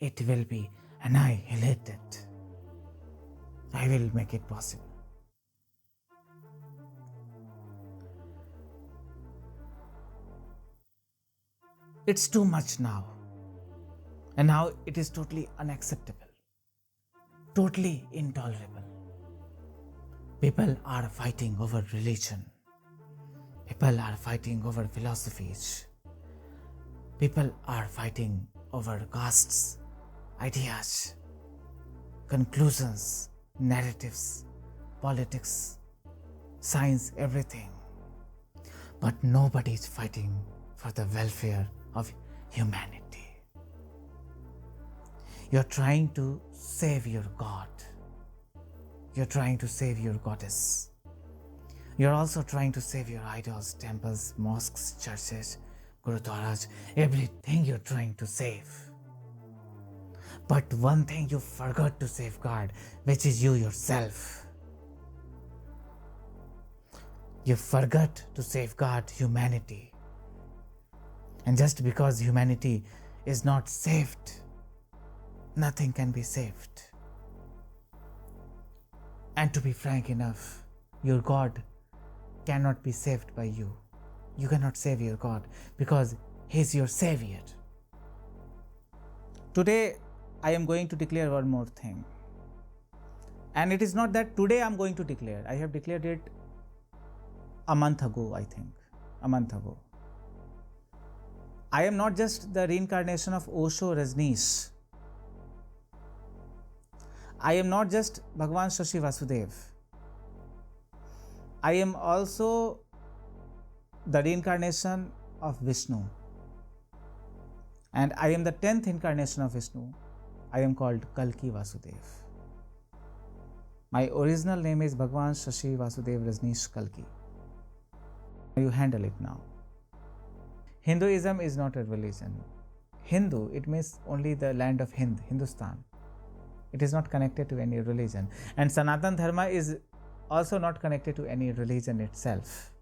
it will be annihilated. I will make it possible. It's too much now. And now it is totally unacceptable, totally intolerable. People are fighting over religion. People are fighting over philosophies. People are fighting over castes, ideas, conclusions, narratives, politics, science, everything. But nobody is fighting for the welfare of humanity. You're trying to save your God. You're trying to save your goddess. You're also trying to save your idols, temples, mosques, churches, gurudwaras, everything you're trying to save. But one thing you forgot to safeguard, which is you yourself. You forgot to safeguard humanity. And just because humanity is not saved, nothing can be saved. And to be frank enough, your God cannot be saved by you. You cannot save your God because He is your Savior. Today, I am going to declare one more thing. And it is not that today I am going to declare. I have declared it a month ago, I think. A month ago. I am not just the reincarnation of Osho Rajneesh. I am not just Bhagwan Shashi Vasudev. I am also the reincarnation of Vishnu. And I am the 10th incarnation of Vishnu. I am called Kalki Vasudev. My original name is Bhagwan Shashi Vasudev Rajneesh Kalki. You handle it now. Hinduism is not a religion. Hindu, it means only the land of Hind, Hindustan. It is not connected to any religion. And Sanatan Dharma is also not connected to any religion itself.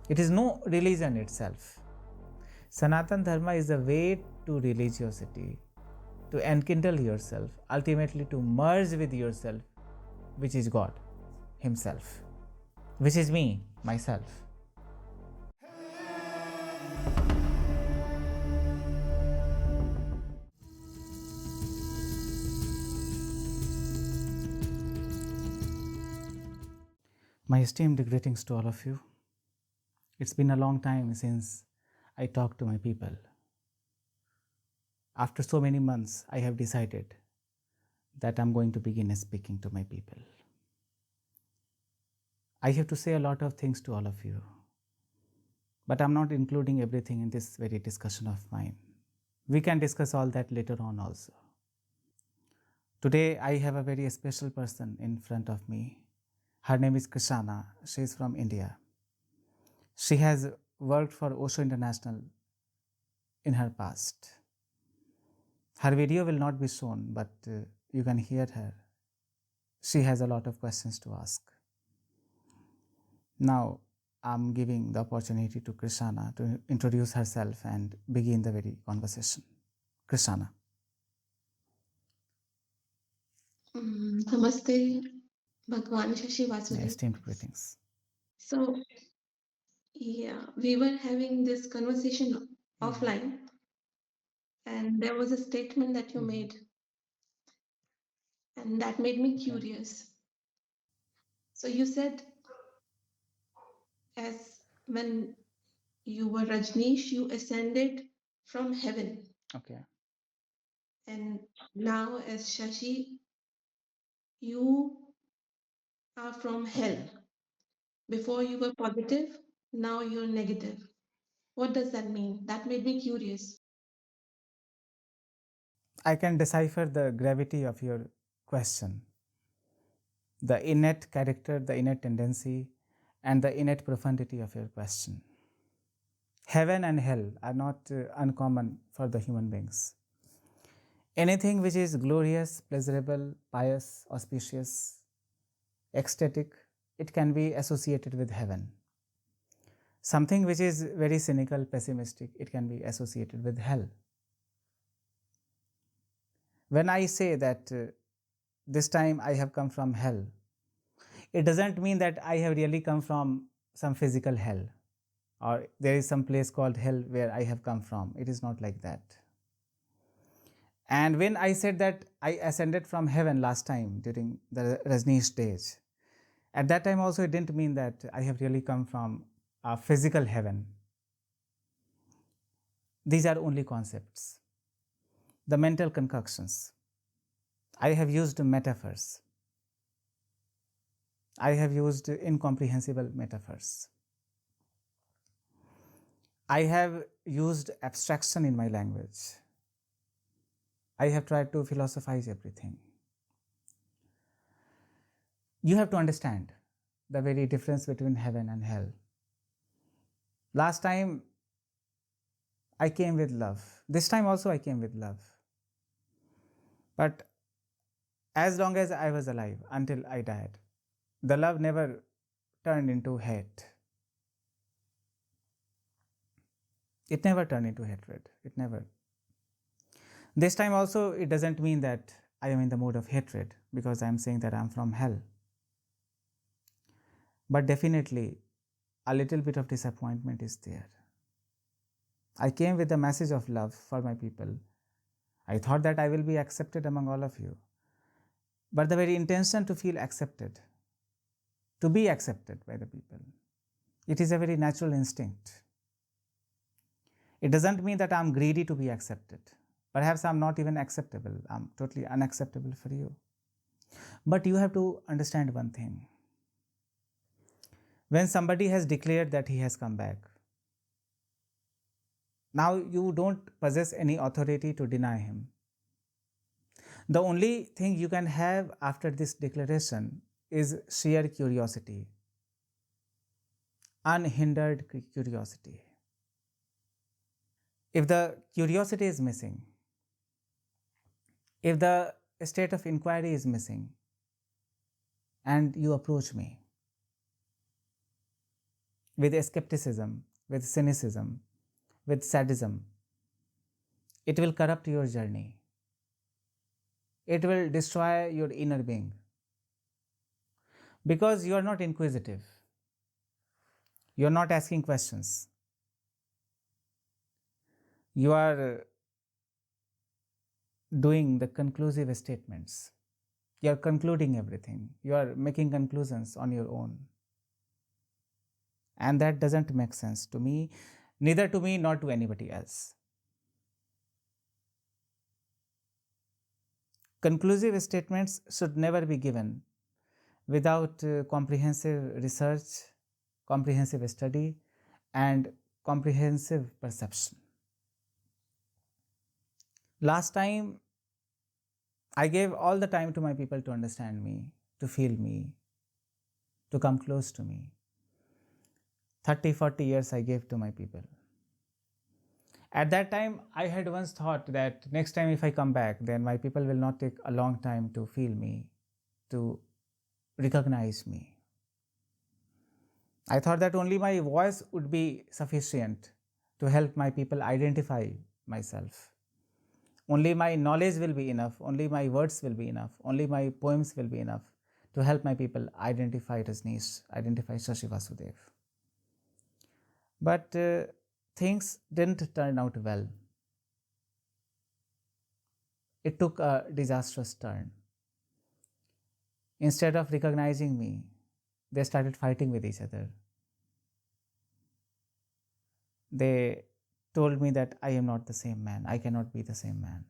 It is no religion itself. Sanatan Dharma is a way to religiosity, to enkindle yourself, ultimately to merge with yourself, which is God Himself, which is me, myself. My esteemed greetings to all of you. It's been a long time since I talked to my people. After so many months, I have decided that I'm going to begin speaking to my people. I have to say a lot of things to all of you, but I'm not including everything in this very discussion of mine. We can discuss all that later on also. Today, I have a very special person in front of me. Her name is Krishna. She is from India. She has worked for Osho International in her past. Her video will not be shown, but you can hear her. She has a lot of questions to ask. Now, I'm giving the opportunity to Krishna to introduce herself and begin the very conversation. Krishna. Namaste, Bhagwan Shashi Vasudev. Esteemed greetings. So, yeah, we were having this conversation offline, and there was a statement that you made, and that made me curious. So, you said, as when you were Rajneesh, you ascended from heaven. Okay. And now, as Shashi, you are from hell. Before you were positive, now you're negative. What does that mean? That made me curious. I can decipher the gravity of your question. The innate character, the innate tendency, and the innate profundity of your question. Heaven and hell are not uncommon for the human beings. Anything which is glorious, pleasurable, pious, auspicious, ecstatic, it can be associated with heaven. Something which is very cynical, pessimistic, it can be associated with hell. When I say that this time I have come from hell, it doesn't mean that I have really come from some physical hell or there is some place called hell where I have come from. It is not like that. And when I said that I ascended from heaven last time during the Rajneesh stage, at that time also it didn't mean that I have really come from a physical heaven. These are only concepts, the mental concoctions. I have used metaphors. I have used incomprehensible metaphors. I have used abstraction in my language. I have tried to philosophize everything. You have to understand the very difference between heaven and hell. Last time I came with love. This time also I came with love. But as long as I was alive, until I died, the love never turned into hate. It never turned into hatred. It never. This time also, it doesn't mean that I am in the mood of hatred because I am saying that I am from hell. But definitely, a little bit of disappointment is there. I came with the message of love for my people. I thought that I will be accepted among all of you. But the very intention to feel accepted, to be accepted by the people, it is a very natural instinct. It doesn't mean that I am greedy to be accepted. Perhaps I am not even acceptable. I am totally unacceptable for you. But you have to understand one thing. When somebody has declared that he has come back, now you don't possess any authority to deny him. The only thing you can have after this declaration is sheer curiosity, unhindered curiosity. If the curiosity is missing, if the state of inquiry is missing, and you approach me with skepticism, with cynicism, with sadism, it will corrupt your journey. It will destroy your inner being because you are not inquisitive. You are not asking questions. You are doing the conclusive statements. You are concluding everything. You are making conclusions on your own. And that doesn't make sense to me, neither to me nor to anybody else. Conclusive statements should never be given without comprehensive research, comprehensive study, and comprehensive perception. Last time, I gave all the time to my people to understand me, to feel me, to come close to me. 30, 40 years I gave to my people. At that time, I had once thought that next time if I come back, then my people will not take a long time to feel me, to recognize me. I thought that only my voice would be sufficient to help my people identify myself. Only my knowledge will be enough, only my words will be enough, only my poems will be enough to help my people identify Rajneesh, identify Shashi Vasudev. But things didn't turn out well. It took a disastrous turn. Instead of recognizing me, they started fighting with each other. They told me that I am not the same man, I cannot be the same man.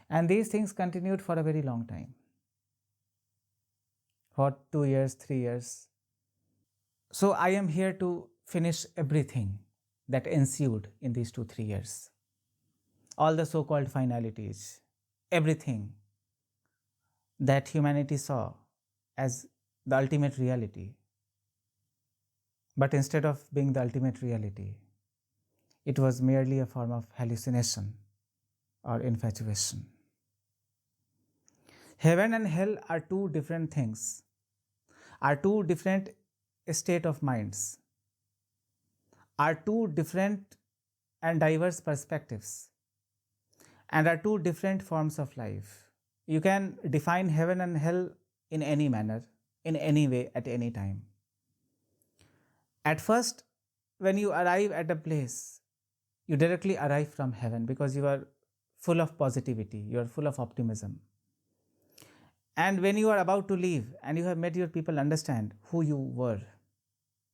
And these things continued for a very long time, for 2 years, 3 years. So I am here to finish everything that ensued in these 2-3 years. All the so-called finalities, everything that humanity saw as the ultimate reality. But instead of being the ultimate reality, it was merely a form of hallucination or infatuation. Heaven and hell are two different things, are two different state of minds, are two different and diverse perspectives. and are two different forms of life. You can define heaven and hell in any manner, in any way, at any time. At first, when you arrive at a place, you directly arrive from heaven because you are full of positivity, you are full of optimism. And when you are about to leave and you have made your people understand who you were,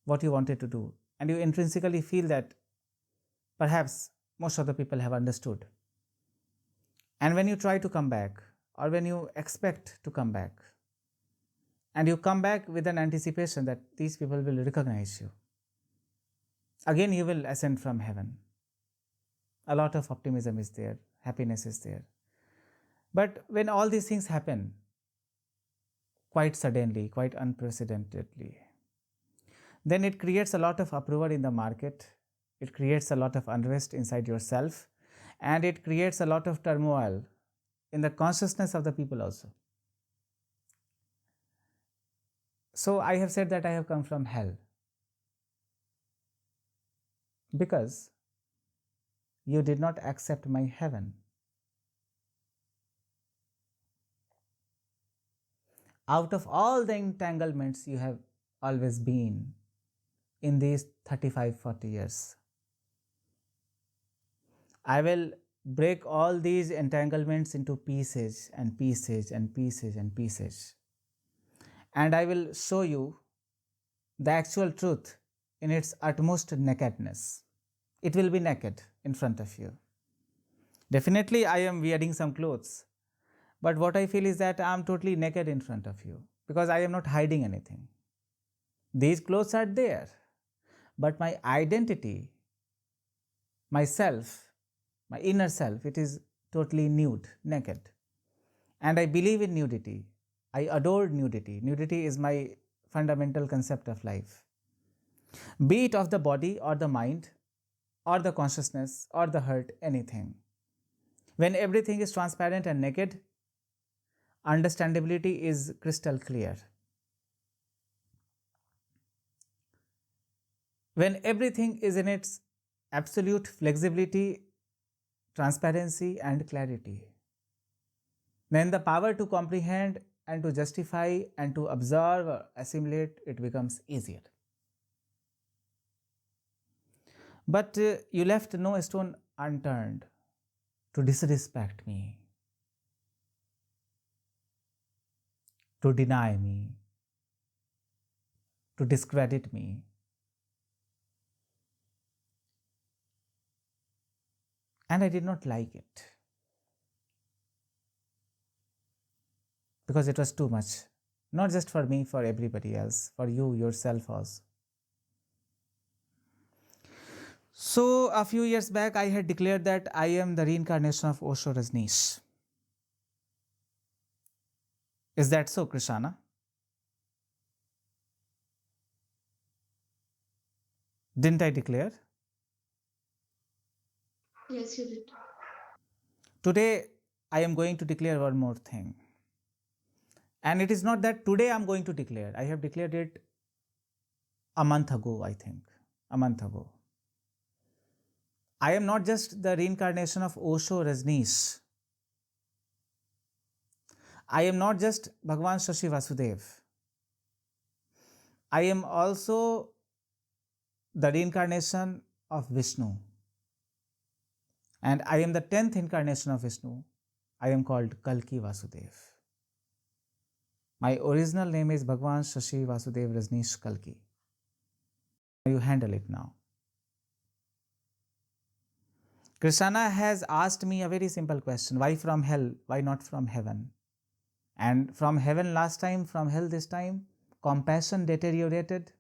what you wanted to do, and you intrinsically feel that perhaps most of the people have understood. And when you try to come back, or when you expect to come back, and you come back with an anticipation that these people will recognize you, again you will ascend from heaven. A lot of optimism is there, happiness is there. But when all these things happen quite suddenly, quite unprecedentedly, then it creates a lot of uproar in the market, it creates a lot of unrest inside yourself, and it creates a lot of turmoil in the consciousness of the people also. So I have said that I have come from hell because you did not accept my heaven. Out of all the entanglements you have always been in these 35-40 years, I will break all these entanglements into pieces and pieces and pieces and pieces. And I will show you the actual truth in its utmost nakedness. It will be naked in front of you. Definitely, I am wearing some clothes, but what I feel is that I am totally naked in front of you because I am not hiding anything. These clothes are there, but my identity, myself, my inner self, it is totally nude, naked. And I believe in nudity. I adore nudity. Nudity is my fundamental concept of life. Be it of the body or the mind or the consciousness or the heart, anything. When everything is transparent and naked, understandability is crystal clear. When everything is in its absolute flexibility, transparency, and clarity, then the power to comprehend and to justify and to observe or assimilate, it becomes easier. But you left no stone unturned to disrespect me, to deny me, to discredit me. And I did not like it because it was too much, not just for me, for everybody else, for you yourself also. So a few years back, I had declared that I am the reincarnation of Osho Rajneesh. Is that so, Krishna? Didn't I declare? Yes, you did. Today, I am going to declare one more thing. And it is not that today I am going to declare. I have declared it a month ago, I think. A month ago. I am not just the reincarnation of Osho Rajneesh. I am not just Bhagwan Shashi Vasudev. I am also the reincarnation of Vishnu. And I am the 10th incarnation of Vishnu. I am called Kalki Vasudev. My original name is Bhagwan Shashi Vasudev Kalki. You handle it now. Krishna has asked me a very simple question. Why from hell? Why not from heaven? And from heaven last time, from hell this time, compassion deteriorated,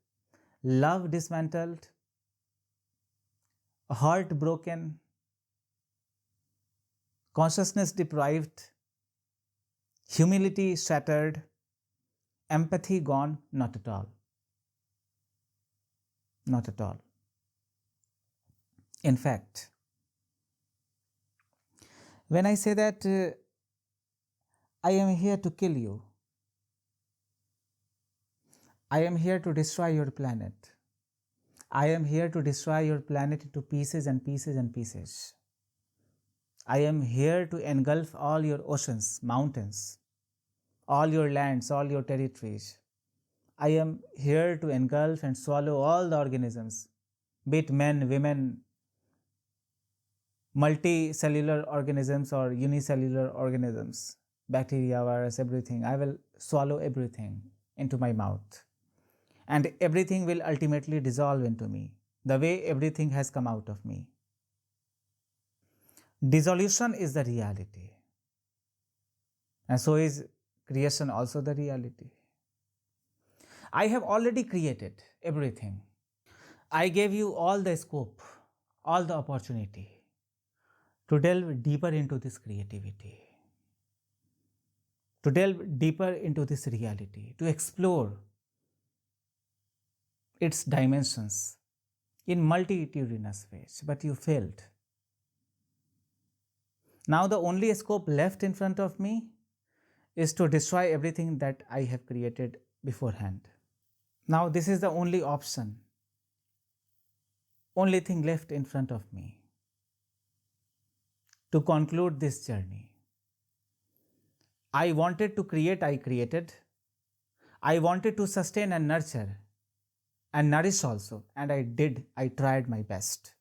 love dismantled, heart broken, consciousness deprived, humility shattered, empathy gone? Not at all. Not at all. In fact, when I say that I am here to kill you, I am here to destroy your planet, I am here to destroy your planet into pieces and pieces and pieces, I am here to engulf all your oceans, mountains, all your lands, all your territories. I am here to engulf and swallow all the organisms, be it men, women, multicellular organisms or unicellular organisms, bacteria, virus, everything. I will swallow everything into my mouth. And everything will ultimately dissolve into me, the way everything has come out of me. Dissolution is the reality. And so is creation also the reality. I have already created everything. I gave you all the scope, all the opportunity to delve deeper into this creativity, to delve deeper into this reality, to explore its dimensions in multitudinous ways, but you failed. Now, the only scope left in front of me is to destroy everything that I have created beforehand. Now, this is the only option, only thing left in front of me to conclude this journey. I wanted to create, I created. I wanted to sustain and nurture and nourish also, and I did. I tried my best.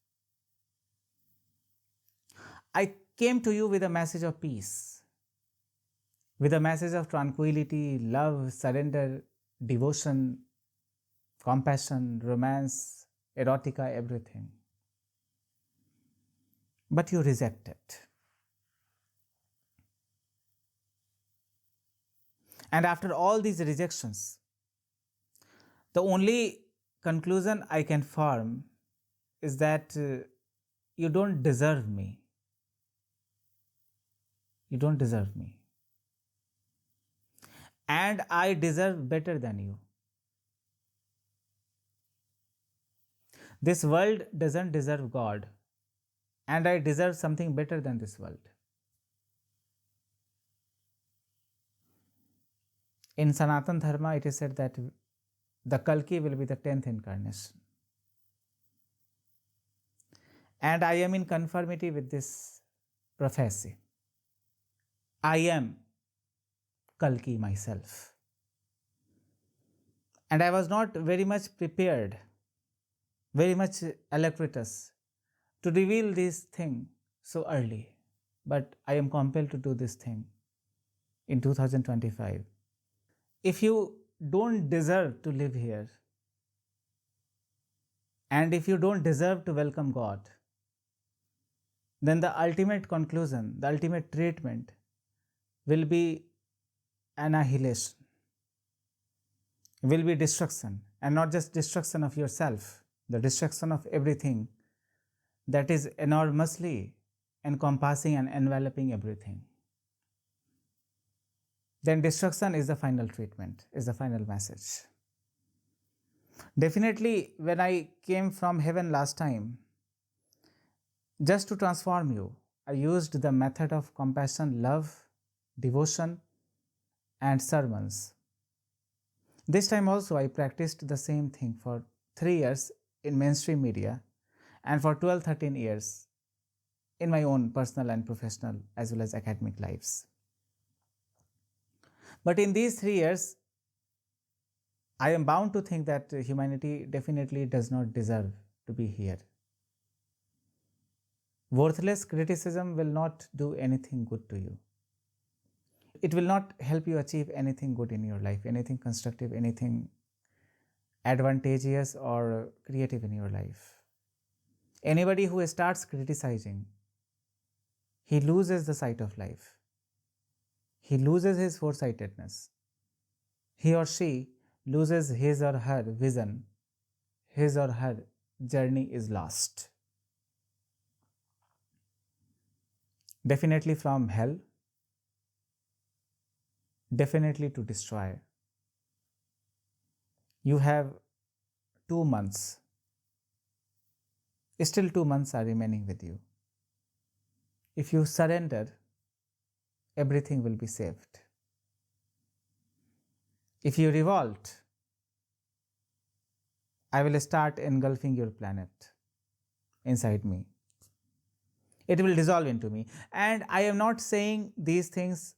I came to you with a message of peace, with a message of tranquility, love, surrender, devotion, compassion, romance, erotica, everything. But you rejected. And after all these rejections, the only conclusion I can form is that you don't deserve me. You don't deserve me. And I deserve better than you. This world doesn't deserve God, and I deserve something better than this world. In Sanatan Dharma, it is said that the Kalki will be the 10th incarnation. And I am in conformity with this prophecy. I am Kalki myself. And I was not very much prepared, very much alacritus to reveal this thing so early. But I am compelled to do this thing in 2025. If you don't deserve to live here, and if you don't deserve to welcome God, then the ultimate conclusion, the ultimate treatment will be annihilation, will be destruction, and not just destruction of yourself, the destruction of everything that is enormously encompassing and enveloping everything. Then destruction is the final treatment, is the final message. Definitely, when I came from heaven last time, just to transform you, I used the method of compassion, love, devotion, and sermons. This time also, I practiced the same thing for 3 years in mainstream media and for 12-13 years in my own personal and professional as well as academic lives. But in these 3 years, I am bound to think that humanity definitely does not deserve to be here. Worthless criticism will not do anything good to you. It will not help you achieve anything good in your life, anything constructive, anything advantageous or creative in your life. Anybody who starts criticizing, he loses the sight of life. He loses his foresightedness. He or she loses his or her vision. His or her journey is lost. Definitely from hell, definitely to destroy. You have 2 months. Still 2 months are remaining with you. If you surrender, everything will be saved. If you revolt, I will start engulfing your planet inside me. It will dissolve into me. And I am not saying these things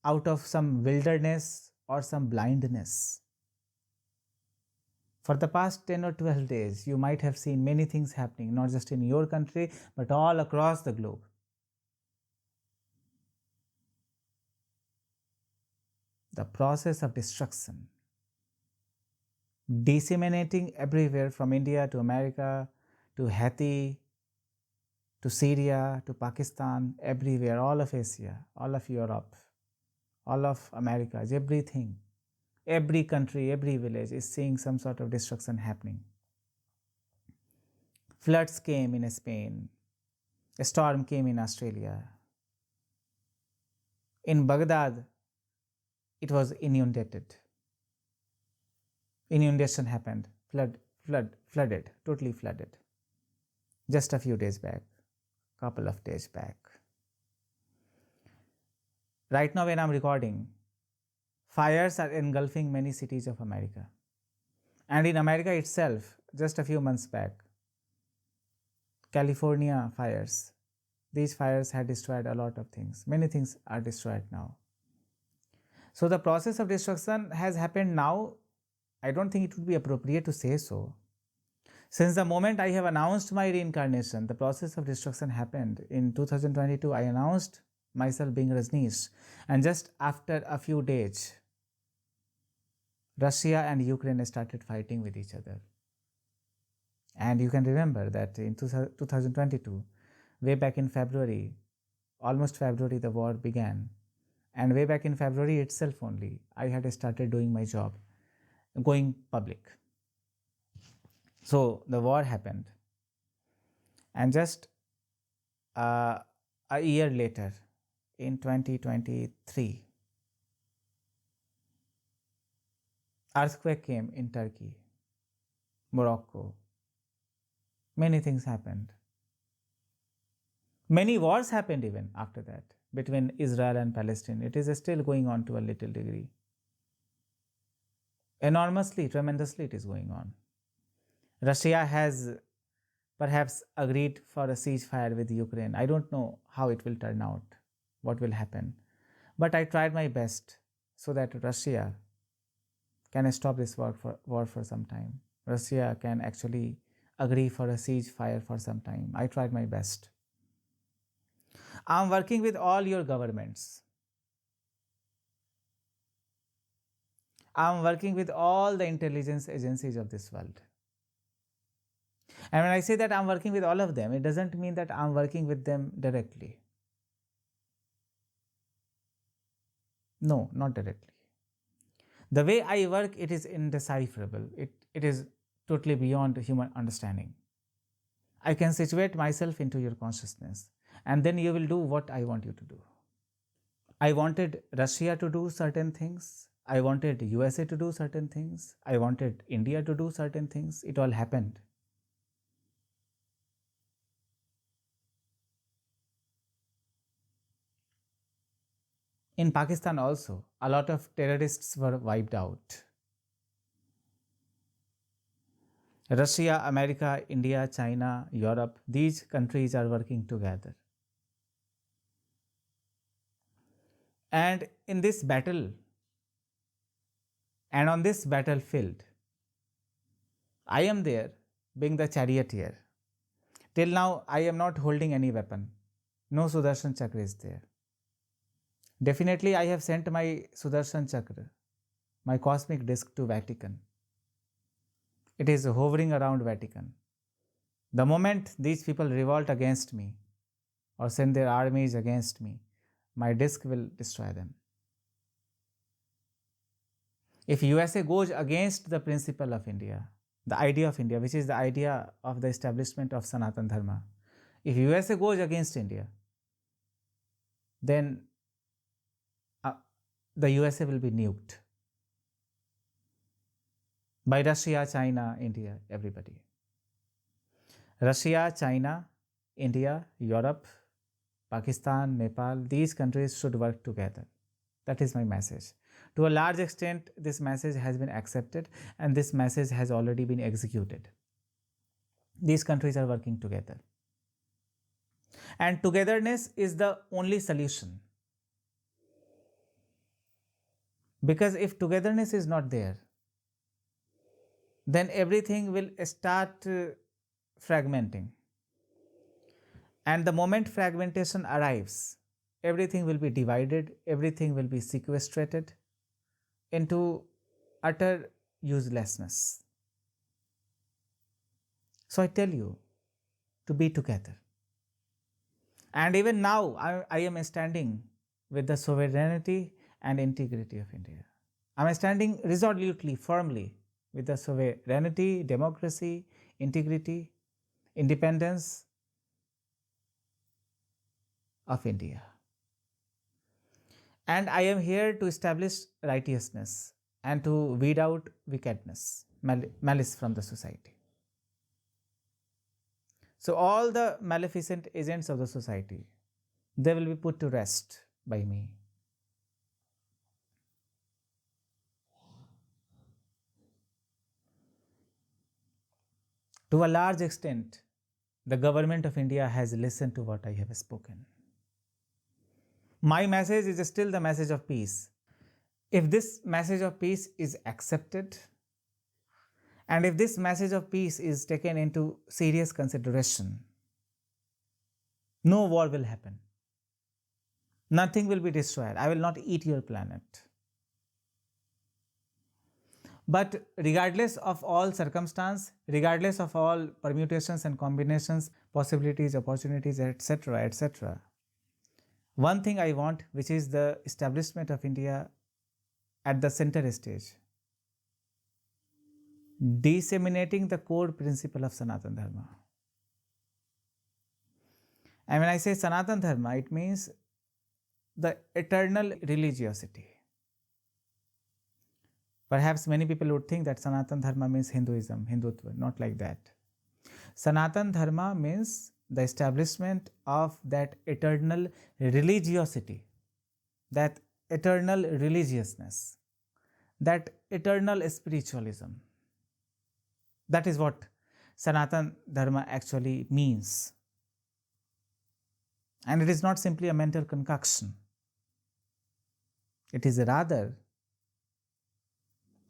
out of some wilderness or some blindness. For the past 10 or 12 days, you might have seen many things happening, not just in your country, but all across the globe. The process of destruction, disseminating everywhere from India to America, to Haiti, to Syria, to Pakistan, everywhere, all of Asia, all of Europe, all of America, everything, every country, every village is seeing some sort of destruction happening. Floods came in Spain, a storm came in Australia. In Baghdad, it was inundated. Inundation happened, flooded, totally flooded. Just a few days back, couple of days back. Right now when I'm recording, fires are engulfing many cities of America. And in America itself, just a few months back, California fires, these fires had destroyed a lot of things. Many things are destroyed now. So the process of destruction has happened now. I don't think it would be appropriate to say so. Since the moment I have announced my reincarnation, the process of destruction happened. In 2022, I announced myself being Rajneesh, and just after a few days, Russia and Ukraine started fighting with each other. And you can remember that in 2022, way back in February, almost February, the war began. And way back in February itself only, I had started doing my job, going public. So the war happened. And just a year later, in 2023, earthquake came in Turkey, Morocco. Many things happened. Many wars happened even after that between Israel and Palestine. It is still going on to a little degree. Enormously, tremendously it is going on. Russia has perhaps agreed for a ceasefire with Ukraine. I don't know how it will turn out, what will happen. But I tried my best so that Russia can stop this war for some time. Russia can actually agree for a ceasefire for some time. I tried my best. I'm working with all your governments. I'm working with all the intelligence agencies of this world. And when I say that I'm working with all of them, it doesn't mean that I'm working with them directly. No, not directly. The way I work, it is indecipherable. It is totally beyond human understanding. I can situate myself into your consciousness, and then you will do what I want you to do. I wanted Russia to do certain things. I wanted USA to do certain things. I wanted India to do certain things. It all happened. In Pakistan also, a lot of terrorists were wiped out. Russia, America, India, China, Europe, these countries are working together. And in this battle, and on this battlefield, I am there being the charioteer. Till now, I am not holding any weapon. No Sudarshan Chakra is there. Definitely, I have sent my Sudarshan Chakra, my cosmic disc, to Vatican. It is hovering around Vatican. The moment these people revolt against me or send their armies against me, my disc will destroy them. If USA goes against the principle of India, the idea of India, which is the idea of the establishment of Sanatan Dharma, if USA goes against India, then the USA will be nuked by Russia, China, India, everybody. Russia, China, India, Europe, Pakistan, Nepal, these countries should work together. That is my message. To a large extent, this message has been accepted and this message has already been executed. These countries are working together. And togetherness is the only solution. Because if togetherness is not there, then everything will start fragmenting. And the moment fragmentation arrives, everything will be divided, everything will be sequestrated into utter uselessness. So I tell you to be together. And even now, I am standing with the sovereignty and integrity of India. I am standing resolutely, firmly with the sovereignty, democracy, integrity, independence of India. And I am here to establish righteousness and to weed out wickedness, malice from the society. So all the maleficent agents of the society, they will be put to rest by me. To a large extent, the government of India has listened to what I have spoken. My message is still the message of peace. If this message of peace is accepted, and if this message of peace is taken into serious consideration, no war will happen. Nothing will be destroyed. I will not eat your planet. But regardless of all circumstance, regardless of all permutations and combinations, possibilities, opportunities, etc., etc., one thing I want, which is the establishment of India at the center stage, disseminating the core principle of Sanatan Dharma. And when I say Sanatan Dharma, it means the eternal religiosity. Perhaps many people would think that Sanatan Dharma means Hinduism, Hindutva, not like that. Sanatan Dharma means the establishment of that eternal religiosity, that eternal religiousness, that eternal spiritualism. That is what Sanatan Dharma actually means. And it is not simply a mental concoction. It is rather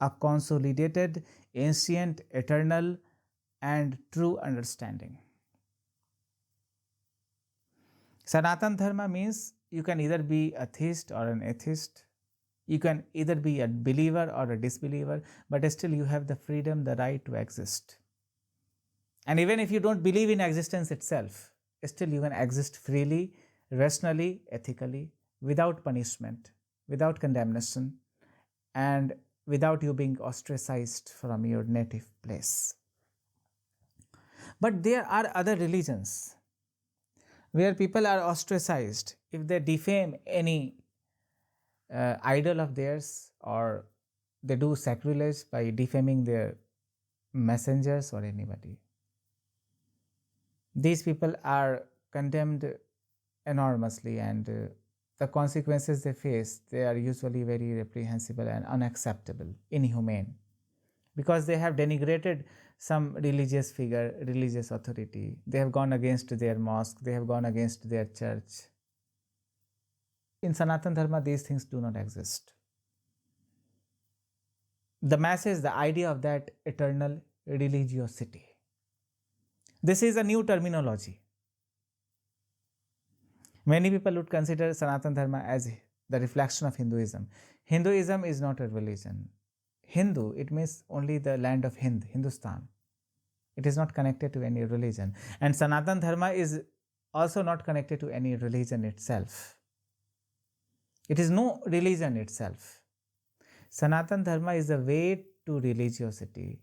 a consolidated, ancient, eternal, and true understanding. Sanatan Dharma means you can either be a theist or an atheist. You can either be a believer or a disbeliever, but still you have the freedom, the right to exist. And even if you don't believe in existence itself, still you can exist freely, rationally, ethically, without punishment, without condemnation, and without you being ostracized from your native place. But there are other religions where people are ostracized if they defame any idol of theirs, or they do sacrilege by defaming their messengers or anybody. These people are condemned enormously, and the consequences they face, they are usually very reprehensible and unacceptable, inhumane, because they have denigrated some religious figure, religious authority. They have gone against their mosque, they have gone against their church. In Sanatan Dharma, these things do not exist. The message, the idea of that eternal religiosity. This is a new terminology. Many people would consider Sanatan Dharma as the reflection of Hinduism. Hinduism is not a religion. Hindu, it means only the land of Hind, Hindustan. It is not connected to any religion. And Sanatan Dharma is also not connected to any religion itself. It is no religion itself. Sanatan Dharma is a way to religiosity,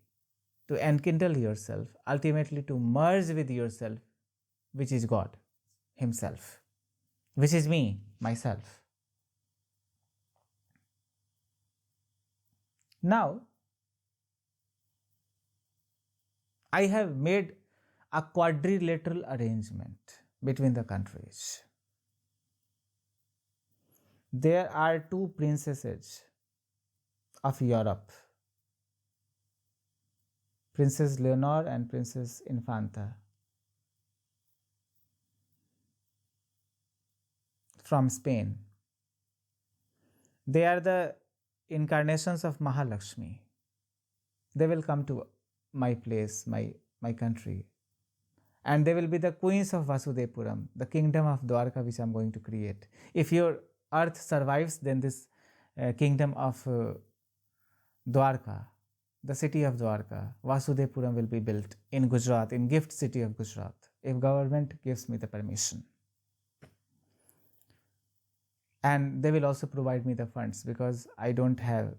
to enkindle yourself, ultimately to merge with yourself, which is God Himself, which is me, myself. Now, I have made a quadrilateral arrangement between the countries. There are two princesses of Europe, Princess Leonor and Princess Infanta. from Spain. They are the incarnations of Mahalakshmi. They will come to my place, my country, and they will be the queens of Vasudepuram, the kingdom of Dwarka, which I am going to create. If your earth survives, then this kingdom of Dwarka, the city of Dwarka, Vasudepuram will be built in Gujarat, in gift city of Gujarat, if government gives me the permission. And they will also provide me the funds, because I don't have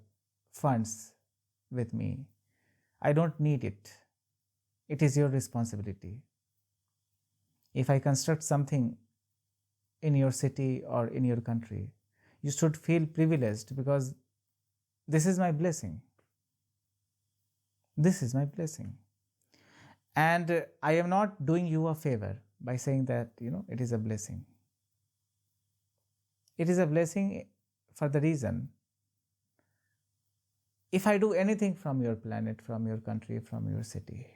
funds with me. I don't need it. It is your responsibility. If I construct something in your city or in your country, you should feel privileged, because this is my blessing. This is my blessing. And I am not doing you a favor by saying that, it is a blessing. It is a blessing for the reason, if I do anything from your planet, from your country, from your city,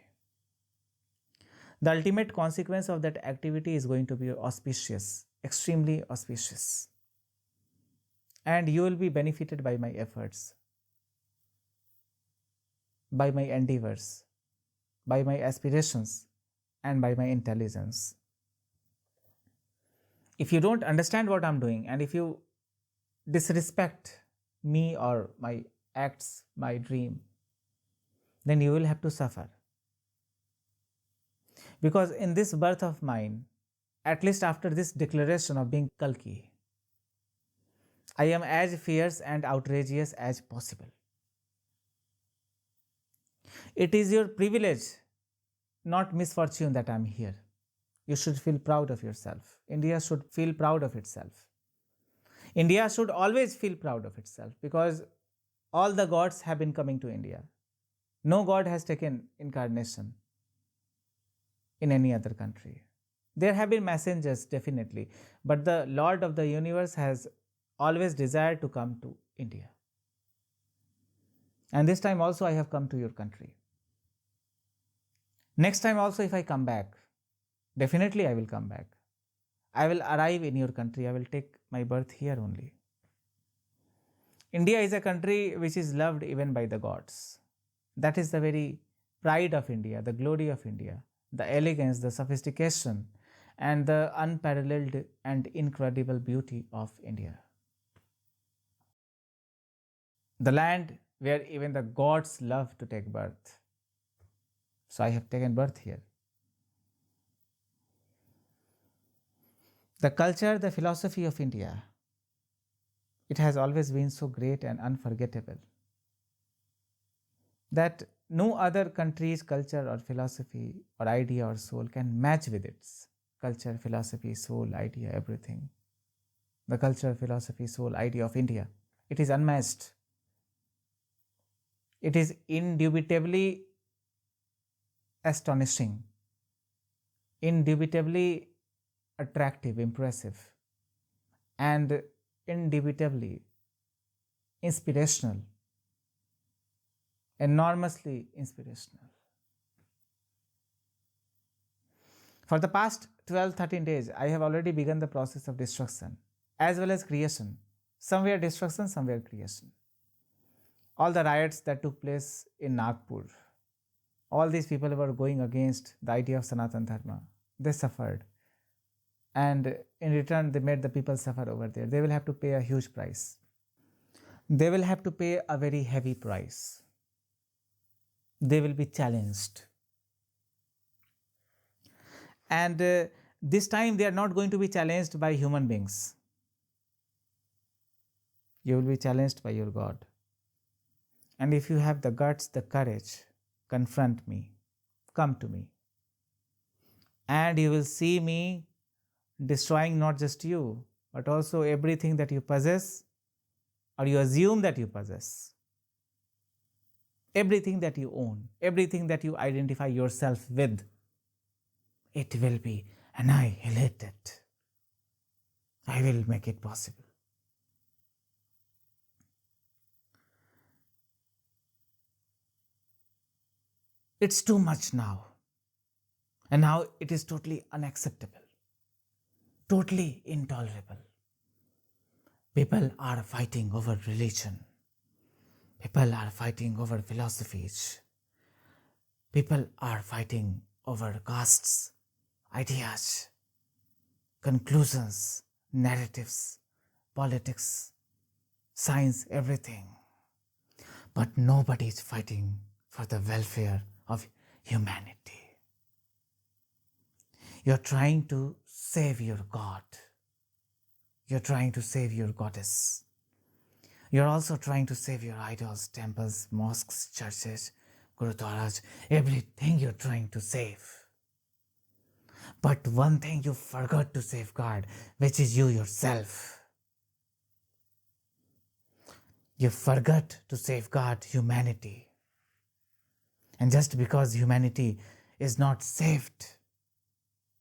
the ultimate consequence of that activity is going to be auspicious, extremely auspicious. And you will be benefited by my efforts, by my endeavors, by my aspirations, and by my intelligence. If you don't understand what I'm doing, and if you disrespect me or my acts, my dream, then you will have to suffer. Because in this birth of mine, at least after this declaration of being Kalki, I am as fierce and outrageous as possible. It is your privilege, not misfortune, that I am here. You should feel proud of yourself. India should feel proud of itself. India should always feel proud of itself, because all the gods have been coming to India. No god has taken incarnation in any other country. There have been messengers, definitely, but the Lord of the universe has always desired to come to India. And this time also I have come to your country. Next time also, if I come back, definitely I will come back. I will arrive in your country. I will take my birth here only. India is a country which is loved even by the gods. That is the very pride of India, the glory of India, the elegance, the sophistication, and the unparalleled and incredible beauty of India. The land where even the gods love to take birth. So I have taken birth here. The culture, the philosophy of India, it has always been so great and unforgettable that no other country's culture or philosophy or idea or soul can match with its culture, philosophy, soul, idea, everything. The culture, philosophy, soul, idea of India, it is unmatched. It is indubitably astonishing, indubitably attractive, impressive, and indubitably inspirational, enormously inspirational. For the past 12-13 days, I have already begun the process of destruction as well as creation. Somewhere destruction, somewhere creation. All the riots that took place in Nagpur, all these people were going against the idea of Sanatan Dharma. They suffered. And in return, they made the people suffer over there. They will have to pay a huge price. They will have to pay a very heavy price. They will be challenged. And this time they are not going to be challenged by human beings. You will be challenged by your God. And if you have the guts, the courage, confront me, come to me. And you will see me destroying not just you, but also everything that you possess or you assume that you possess. Everything that you own, everything that you identify yourself with, it will be annihilated. I will make it possible. It's too much now. And now it is totally unacceptable, totally intolerable. People are fighting over religion. People are fighting over philosophies. People are fighting over castes, ideas, conclusions, narratives, politics, science, everything. But nobody is fighting for the welfare of humanity. You're trying to save your God. You're trying to save your goddess. You're also trying to save your idols, temples, mosques, churches, gurudwaras, everything you're trying to save. But one thing you forgot to safeguard, which is you yourself. You forgot to safeguard humanity. And just because humanity is not saved,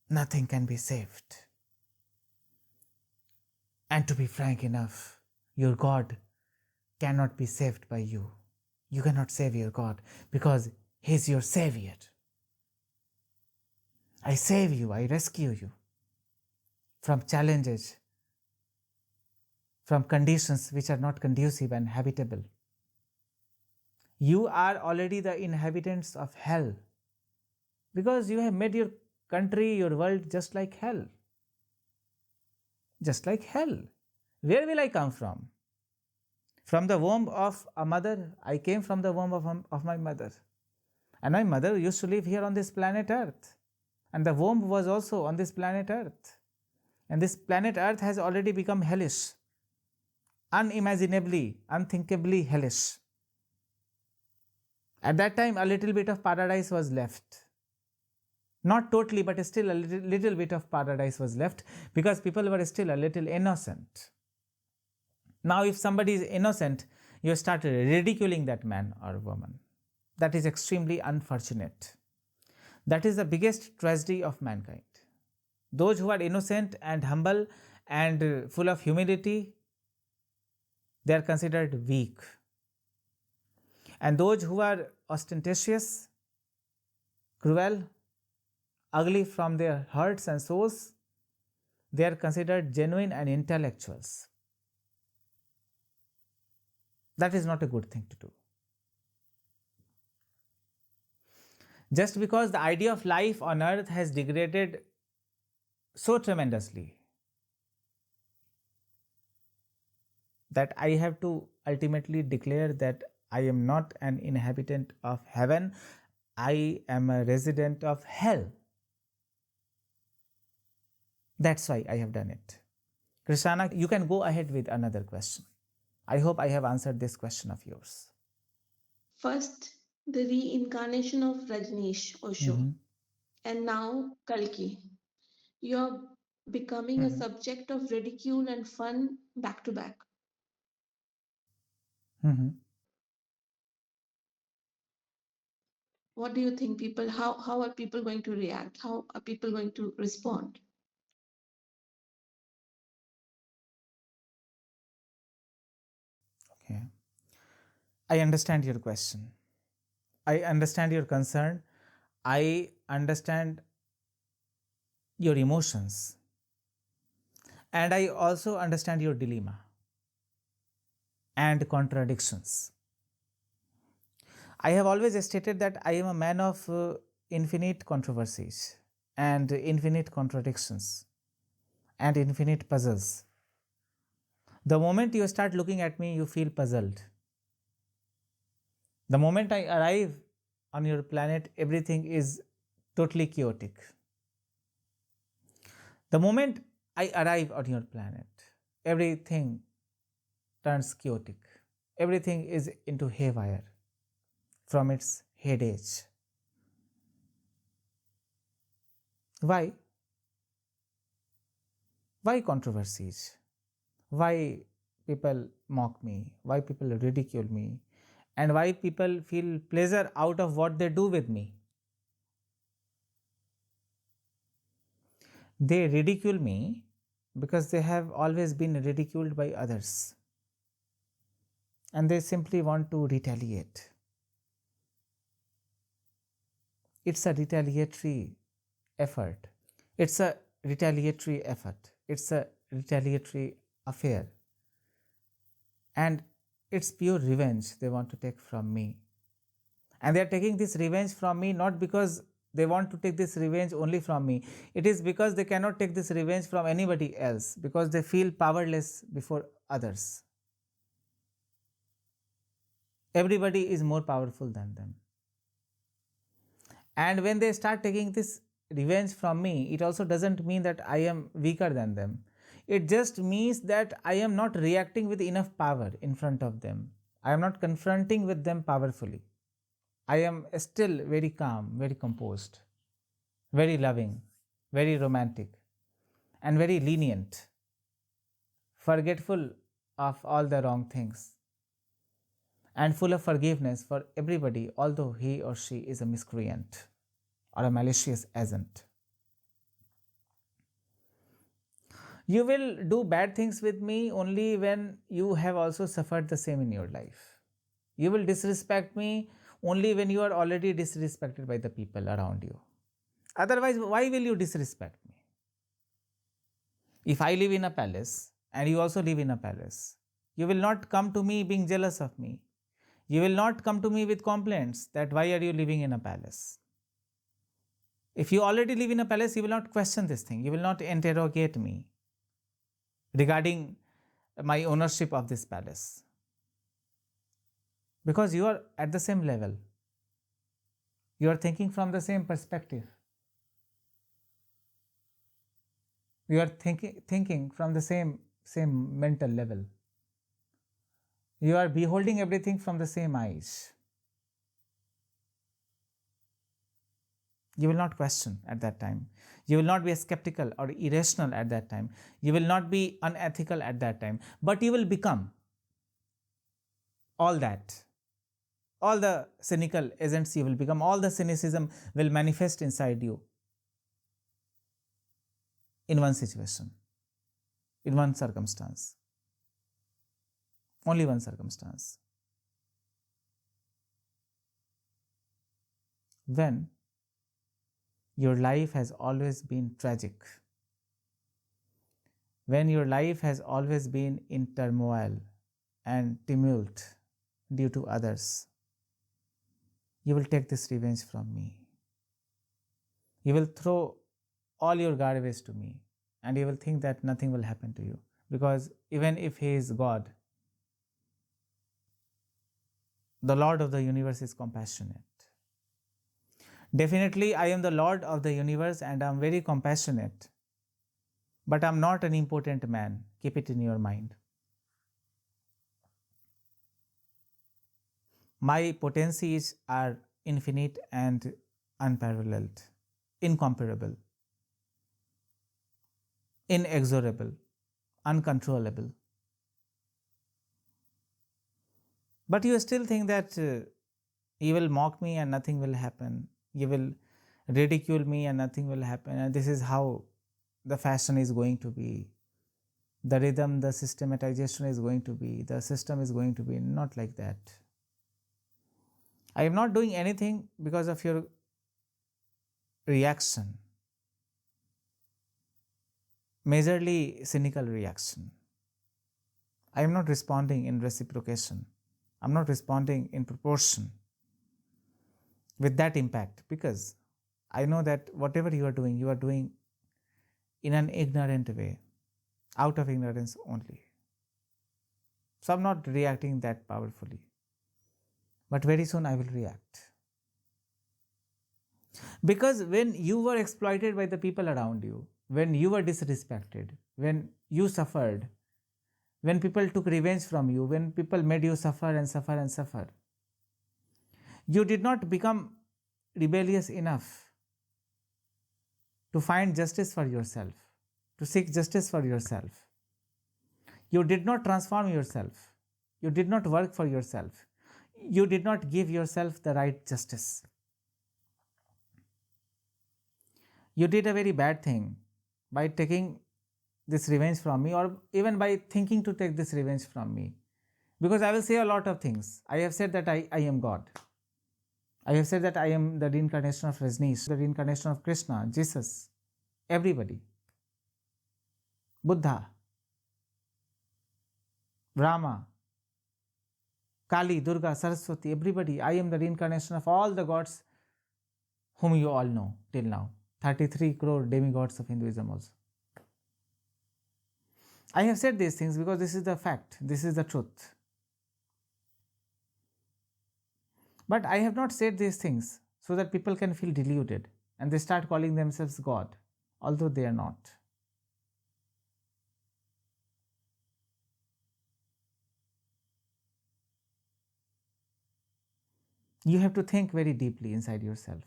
nothing can be saved. And to be frank enough, your God cannot be saved by you. You cannot save your God because He is your Savior. I save you, I rescue you from challenges, from conditions which are not conducive and habitable. You are already the inhabitants of hell because you have made your country, your world just like hell. Just like hell. Where will I come from? From the womb of a mother. I came from the womb of my mother. And my mother used to live here on this planet Earth. And the womb was also on this planet Earth. And this planet Earth has already become hellish, unimaginably, unthinkably hellish. At that time, a little bit of paradise was left. Not totally, but still a little bit of paradise was left because people were still a little innocent. Now, if somebody is innocent, you start ridiculing that man or woman. That is extremely unfortunate. That is the biggest tragedy of mankind. Those who are innocent and humble and full of humility, they are considered weak. And those who are ostentatious, cruel, ugly from their hearts and souls, they are considered genuine and intellectuals. That is not a good thing to do. Just because the idea of life on earth has degraded so tremendously that I have to ultimately declare that I am not an inhabitant of heaven, I am a resident of hell. That's why I have done it. Krishna, you can go ahead with another question. I hope I have answered this question of yours. First, the reincarnation of Rajneesh Osho, and now Kalki. You're becoming a subject of ridicule and fun back to back. What do you think, people? How are people going to react? How are people going to respond? Okay. I understand your question. I understand your concern. I understand your emotions. And I also understand your dilemma and contradictions. I have always stated that I am a man of infinite controversies and infinite contradictions and infinite puzzles. The moment you start looking at me, you feel puzzled. The moment I arrive on your planet, everything is totally chaotic. The moment I arrive on your planet, everything turns chaotic. Everything is into haywire from its head age. Why? Why controversies? Why people mock me? Why people ridicule me? And why people feel pleasure out of what they do with me? They ridicule me because they have always been ridiculed by others. And they simply want to retaliate. It's a retaliatory effort. It's a retaliatory effort. It's a retaliatory affair. and it's pure revenge they want to take from me. And they are taking this revenge from me not because they want to take this revenge only from me. It is because they cannot take this revenge from anybody else, because they feel powerless before others. Everybody is more powerful than them. And when they start taking this revenge from me, it also doesn't mean that I am weaker than them. It just means that I am not reacting with enough power in front of them. I am not confronting with them powerfully. I am still very calm, very composed, very loving, very romantic, and very lenient, forgetful of all the wrong things, and full of forgiveness for everybody, although he or she is a miscreant or a malicious agent. You will do bad things with me only when you have also suffered the same in your life. You will disrespect me only when you are already disrespected by the people around you. Otherwise, why will you disrespect me? If I live in a palace and you also live in a palace, you will not come to me being jealous of me. You will not come to me with complaints that why are you living in a palace. If you already live in a palace, you will not question this thing. You will not interrogate me regarding my ownership of this palace, because you are at the same level. You are thinking from the same perspective. You are thinking from the same mental level. You are beholding everything from the same eyes. You will not question at that time. You will not be skeptical or irrational at that time. You will not be unethical at that time. But you will become all that. All the cynical agents you will become, all the cynicism will manifest inside you in one situation, in one circumstance. Only one circumstance. When your life has always been tragic, when your life has always been in turmoil and tumult due to others, you will take this revenge from me. You will throw all your garbage to me, and you will think that nothing will happen to you, because even if he is God, the Lord of the universe is compassionate. Definitely, I am the Lord of the universe and I am very compassionate, but I am not an important man. Keep it in your mind. My potencies are infinite and unparalleled, incomparable, inexorable, uncontrollable. But you still think that you will mock me and nothing will happen. You will ridicule me and nothing will happen. And this is how the fashion is going to be. The rhythm, the systematization is going to be. The system is going to be. Not like that. I am not doing anything because of your reaction. Majorly cynical reaction. I am not responding in reciprocation. I am not responding in proportion with that impact, because I know that whatever you are doing in an ignorant way, out of ignorance only. So I am not reacting that powerfully. But very soon I will react. Because when you were exploited by the people around you, when you were disrespected, when you suffered, when people took revenge from you, when people made you suffer and suffer and suffer, you did not become rebellious enough to find justice for yourself, to seek justice for yourself. You did not transform yourself. You did not work for yourself. You did not give yourself the right justice. You did a very bad thing by taking this revenge from me, or even by thinking to take this revenge from me. Because I will say a lot of things. I have said that I am God. I have said that I am the reincarnation of Vishnu, the reincarnation of Krishna, Jesus, everybody, Buddha, Rama, Kali, Durga, Saraswati, everybody. I am the reincarnation of all the gods whom you all know till now. 33 crore demigods of Hinduism also. I have said these things because this is the fact, this is the truth. But I have not said these things so that people can feel deluded and they start calling themselves God, although they are not. You have to think very deeply inside yourself.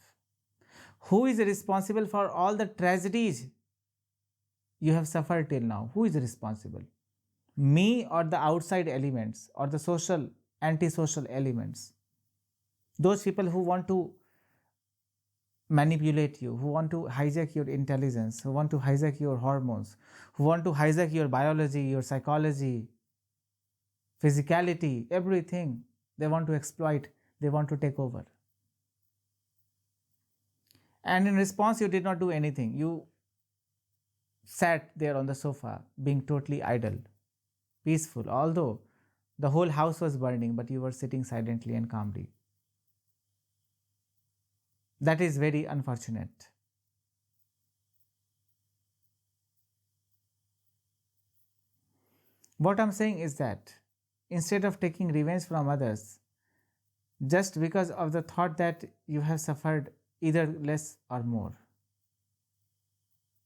Who is responsible for all the tragedies you have suffered till now? Who is responsible? Me or the outside elements or the social, anti-social elements? Those people who want to manipulate you, who want to hijack your intelligence, who want to hijack your hormones, who want to hijack your biology, your psychology, physicality, everything. They want to exploit, they want to take over. And in response, you did not do anything. You sat there on the sofa being totally idle, peaceful, although the whole house was burning, but you were sitting silently and calmly. That is very unfortunate. What I'm saying is that instead of taking revenge from others, just because of the thought that you have suffered either less or more,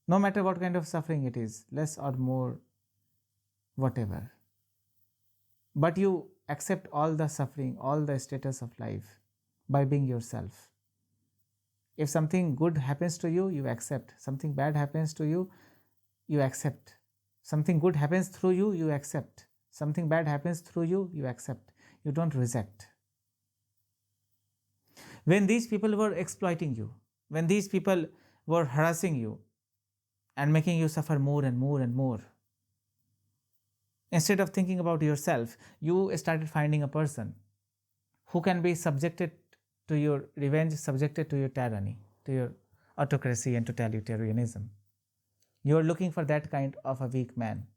no matter what kind of suffering it is, less or more, whatever, but you accept all the suffering, all the status of life by being yourself. If something good happens to you, you accept. Something bad happens to you, you accept. Something good happens through you, you accept. Something bad happens through you, you accept. You don't reject. When these people were exploiting you, when these people were harassing you and making you suffer more and more and more, instead of thinking about yourself, you started finding a person who can be subjected to your revenge, subjected to your tyranny, to your autocracy and totalitarianism. You are looking for that kind of a weak man.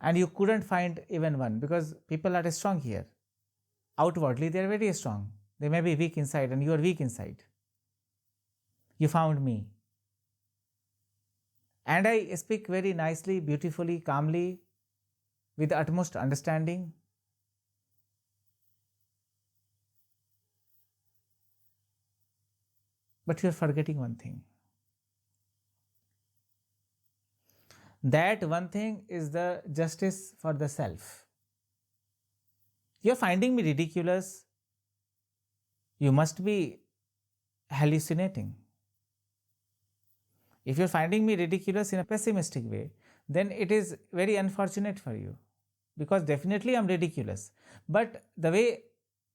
And you couldn't find even one because people are strong here. Outwardly, they are very strong. They may be weak inside and you are weak inside. You found me. And I speak very nicely, beautifully, calmly, with the utmost understanding. But you are forgetting one thing. That one thing is the justice for the self. You are finding me ridiculous. You must be hallucinating. If you are finding me ridiculous in a pessimistic way, then it is very unfortunate for you, because definitely I am ridiculous. But the way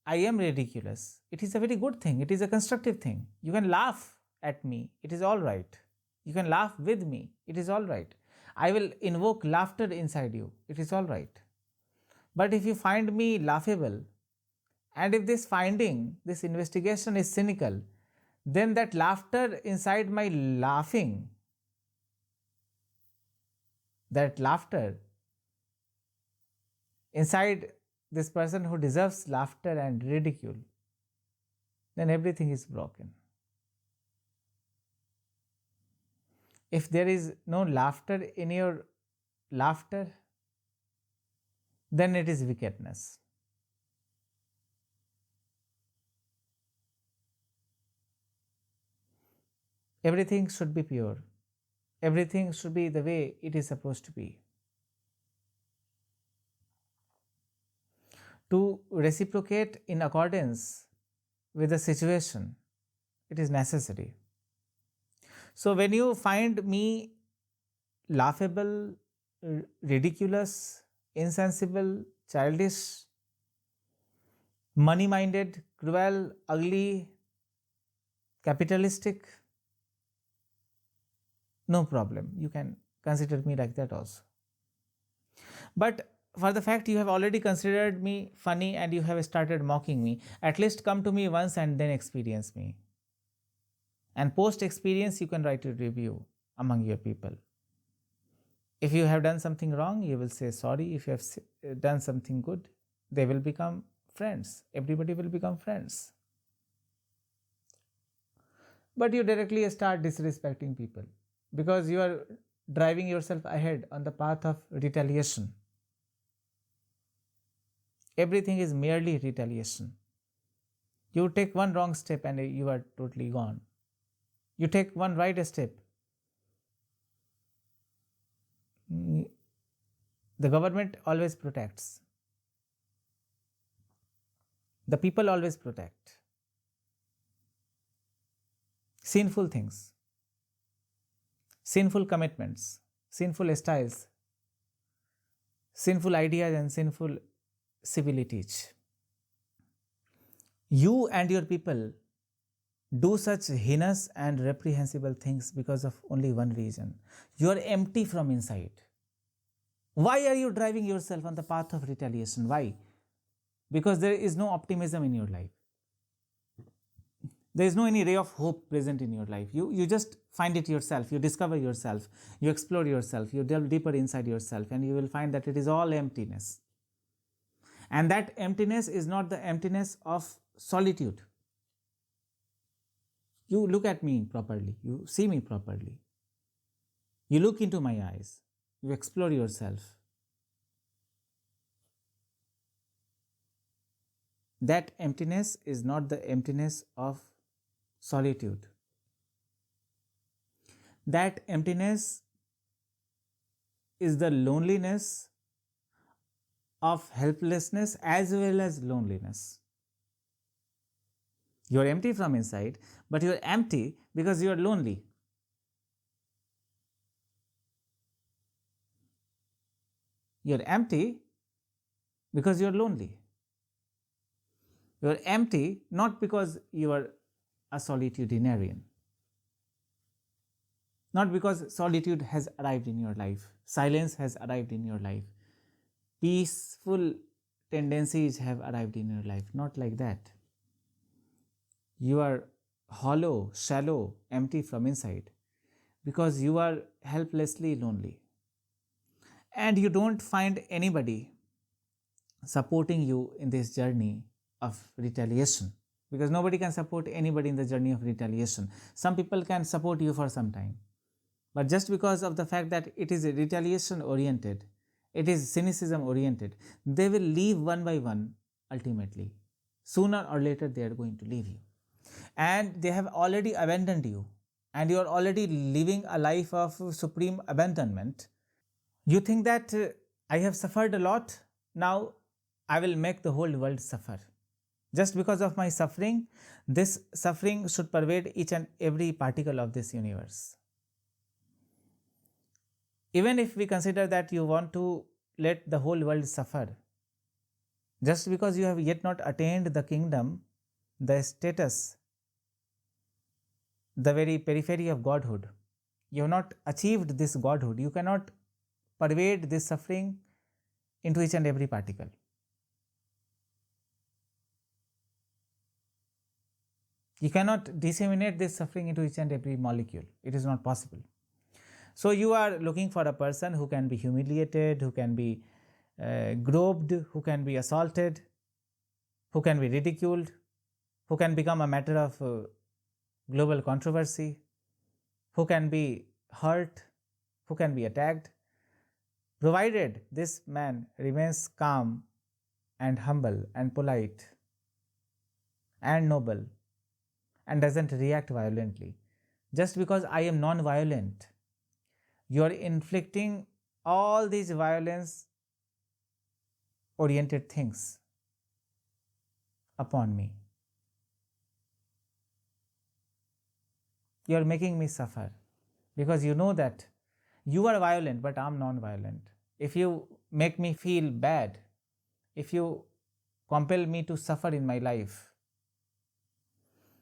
I am ridiculous, it is a very good thing. It is a constructive thing. You can laugh at me. It is all right. You can laugh with me. It is all right. I will invoke laughter inside you. It is all right. But if you find me laughable, and if this finding, this investigation is cynical, then that laughter inside my laughing, that laughter inside this person who deserves laughter and ridicule, then everything is broken. If there is no laughter in your laughter, then it is wickedness. Everything should be pure. Everything should be the way it is supposed to be. To reciprocate in accordance with the situation, it is necessary. So when you find me laughable, ridiculous, insensible, childish, money-minded, cruel, ugly, capitalistic, no problem. You can consider me like that also. But for the fact you have already considered me funny and you have started mocking me, at least come to me once and then experience me. And post experience, you can write a review among your people. If you have done something wrong, you will say sorry. If you have done something good, they will become friends. Everybody will become friends. But you directly start disrespecting people because you are driving yourself ahead on the path of retaliation. Everything is merely retaliation. You take one wrong step and you are totally gone. You take one right step, the government always protects. The people always protect. Sinful things, sinful commitments, sinful styles, sinful ideas, and sinful civilities. You and your people do such heinous and reprehensible things because of only one reason. You are empty from inside. Why are you driving yourself on the path of retaliation? Why? Because there is no optimism in your life. There is no any ray of hope present in your life. You just find it yourself. You discover yourself. You explore yourself. You delve deeper inside yourself, and you will find that it is all emptiness. And that emptiness is not the emptiness of solitude. You look at me properly. You see me properly. You look into my eyes. You explore yourself. That emptiness is not the emptiness of solitude. That emptiness is the loneliness of helplessness as well as loneliness. You are empty from inside, but you are empty because you are lonely. You are empty because you are lonely. You are empty not because you are a solitudinarian, not because solitude has arrived in your life, silence has arrived in your life, peaceful tendencies have arrived in your life. Not like that. You are hollow, shallow, empty from inside because you are helplessly lonely. And you don't find anybody supporting you in this journey of retaliation, because nobody can support anybody in the journey of retaliation. Some people can support you for some time, but just because of the fact that it is retaliation oriented, it is cynicism oriented, they will leave one by one ultimately. Sooner or later they are going to leave you, and they have already abandoned you, and you are already living a life of supreme abandonment. You think that I have suffered a lot, now I will make the whole world suffer. Just because of my suffering, this suffering should pervade each and every particle of this universe. Even if we consider that you want to let the whole world suffer, just because you have yet not attained the kingdom, the status, the very periphery of godhood, you have not achieved this godhood, you cannot pervade this suffering into each and every particle. You cannot disseminate this suffering into each and every molecule. It is not possible. So you are looking for a person who can be humiliated, who can be groped, who can be assaulted, who can be ridiculed, who can become a matter of global controversy, who can be hurt, who can be attacked, provided this man remains calm and humble and polite and noble and doesn't react violently. Just because I am non-violent, you are inflicting all these violence oriented things upon me. You are making me suffer because you know that you are violent, but I am non-violent. If you make me feel bad, if you compel me to suffer in my life,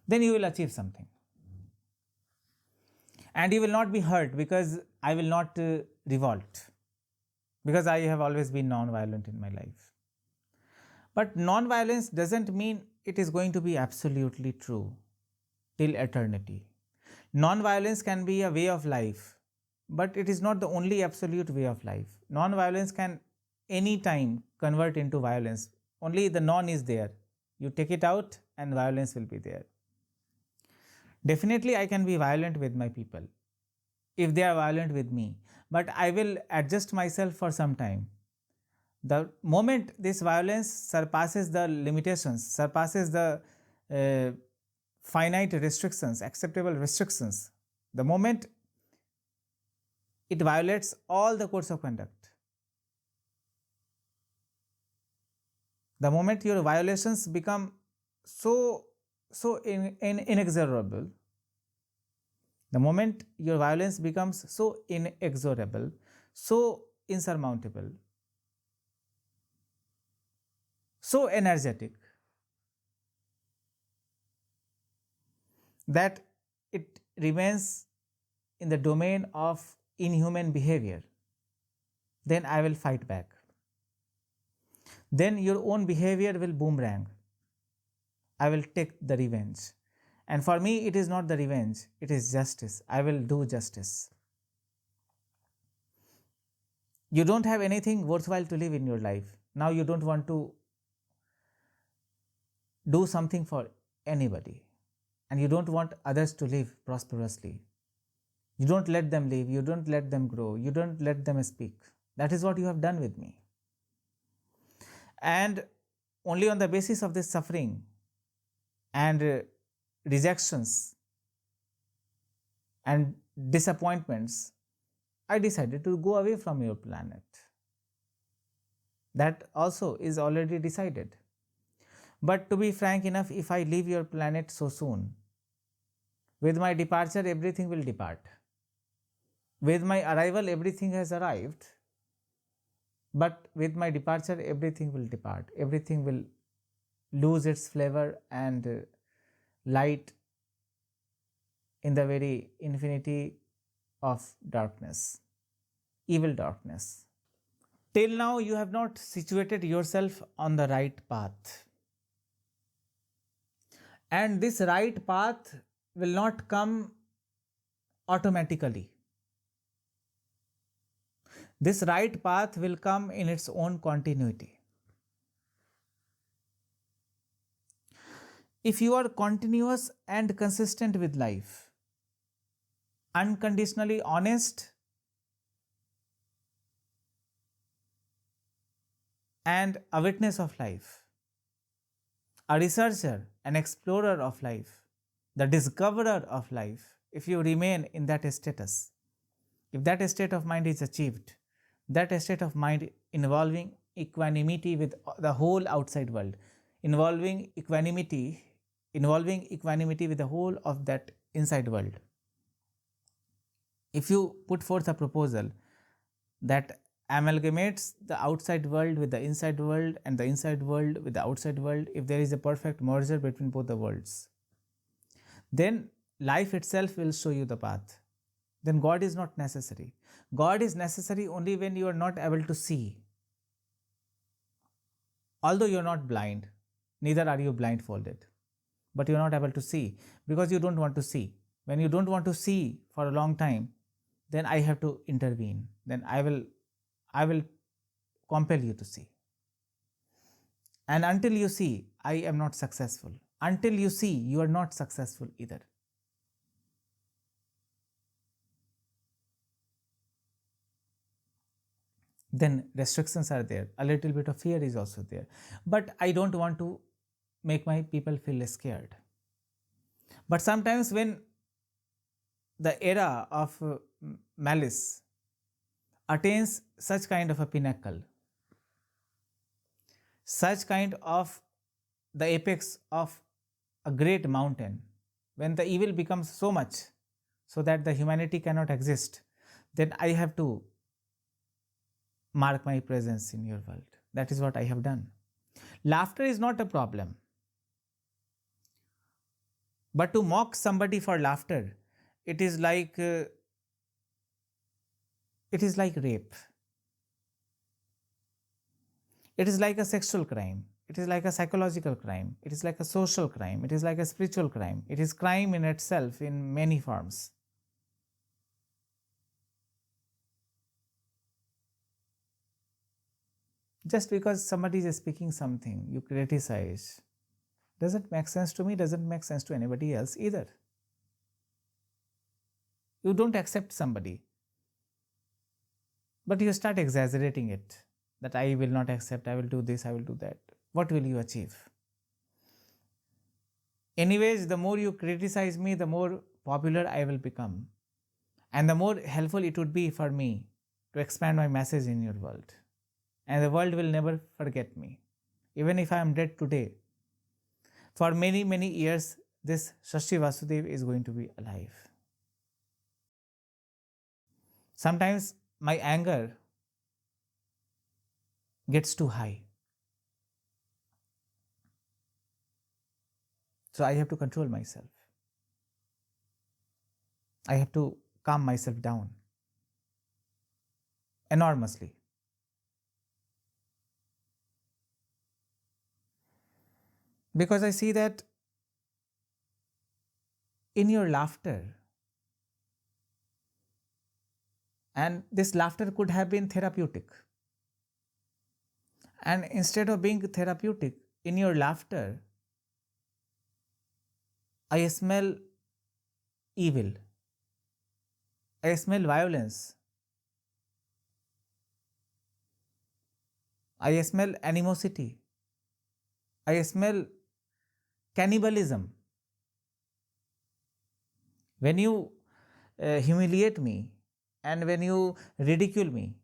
then you will achieve something. And you will not be hurt because I will not revolt, because I have always been non-violent in my life. But non-violence doesn't mean it is going to be absolutely true till eternity. Non-violence can be a way of life, but it is not the only absolute way of life. Non-violence can any time convert into violence only the non is there. You take it out and violence will be there. Definitely, I can be violent with my people if they are violent with me, but I will adjust myself for some time. The moment this violence surpasses the limitations, surpasses the uh, finite restrictions, acceptable restrictions, the moment it violates all the codes of conduct, the moment your violations become so inexorable, the moment your violence becomes so inexorable, so insurmountable, so energetic, that it remains in the domain of inhuman behavior, then I will fight back. Then your own behavior will boomerang. I will take the revenge. And for me, it is not the revenge, it is justice. I will do justice. You don't have anything worthwhile to live in your life. Now you don't want to do something for anybody, and you don't want others to live prosperously. You don't let them live, you don't let them grow, you don't let them speak. That is what you have done with me. And only on the basis of this suffering and rejections and disappointments, I decided to go away from your planet. That also is already decided. But to be frank enough, if I leave your planet so soon, with my departure, everything will depart. With my arrival, everything has arrived. But with my departure, everything will depart. Everything will lose its flavor and light in the very infinity of darkness, evil darkness. Till now, you have not situated yourself on the right path. And this right path will not come automatically. This right path will come in its own continuity. If you are continuous and consistent with life, unconditionally honest and a witness of life, a researcher, an explorer of life, the discoverer of life, if you remain in that status, if that state of mind is achieved, that state of mind involving equanimity with the whole outside world, involving equanimity with the whole of that inside world. If you put forth a proposal that amalgamates the outside world with the inside world and the inside world with the outside world, if there is a perfect merger between both the worlds, then life itself will show you the path. Then God is not necessary. God is necessary only when you are not able to see. Although you are not blind, neither are you blindfolded, but you are not able to see because you don't want to see. When you don't want to see for a long time, then I have to intervene. Then I will compel you to see. And until you see, I am not successful. Until you see, you are not successful either. Then restrictions are there. A little bit of fear is also there. But I don't want to make my people feel scared. But sometimes when the era of malice attains such kind of a pinnacle, such kind of the apex of a great mountain, when the evil becomes so much so that the humanity cannot exist, then I have to mark my presence in your world. That is what I have done. Laughter is not a problem. But to mock somebody for laughter, it is like rape. It is like a sexual crime. It is like a psychological crime. It is like a social crime. It is like a spiritual crime. It is crime in itself in many forms. Just because somebody is speaking something, you criticize. Doesn't make sense to me, doesn't make sense to anybody else either. You don't accept somebody, but you start exaggerating it, that I will not accept, I will do this, I will do that. What will you achieve? Anyways, the more you criticize me, the more popular I will become, and the more helpful it would be for me to expand my message in your world. And the world will never forget me. Even if I am dead today, for many, many years, this Shashi Vasudev is going to be alive. Sometimes my anger gets too high. So I have to control myself. I have to calm myself down enormously. Because I see that in your laughter, and this laughter could have been therapeutic. And instead of being therapeutic, in your laughter, I smell evil. I smell violence. I smell animosity. I smell cannibalism. When you humiliate me and when you ridicule me,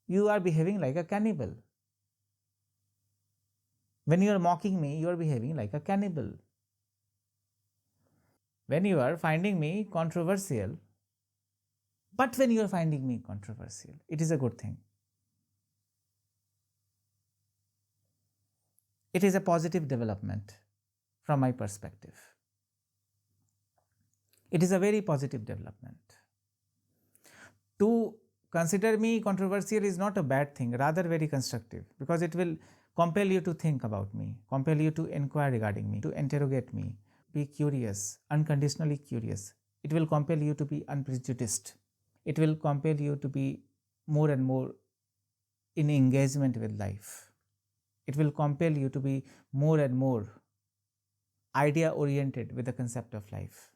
you are behaving like a cannibal. When you are mocking me, you are behaving like a cannibal. When you are finding me controversial, but when you are finding me controversial, it is a good thing. It is a positive development from my perspective. It is a very positive development. To consider me controversial is not a bad thing, rather very constructive, because it will compel you to think about me, compel you to inquire regarding me, to interrogate me, be curious, unconditionally curious. It will compel you to be unprejudiced. It will compel you to be more and more in engagement with life. It will compel you to be more and more idea oriented with the concept of life.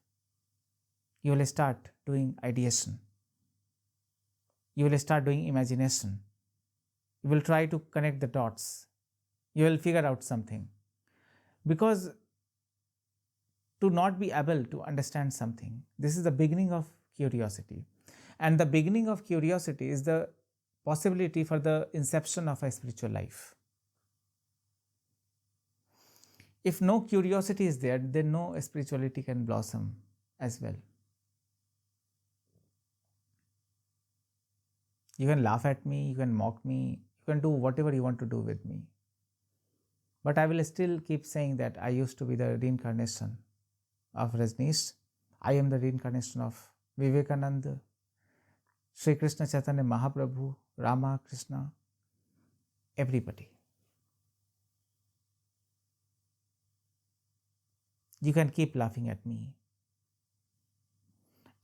You will start doing ideation. You will start doing imagination. You will try to connect the dots. You will figure out something. Because to not be able to understand something, this is the beginning of curiosity. And the beginning of curiosity is the possibility for the inception of a spiritual life. If no curiosity is there, then no spirituality can blossom as well. You can laugh at me, you can mock me, you can do whatever you want to do with me. But I will still keep saying that I used to be the reincarnation of Rajneesh. I am the reincarnation of Vivekananda, Sri Krishna Chaitanya Mahaprabhu, Rama, Krishna, everybody. You can keep laughing at me.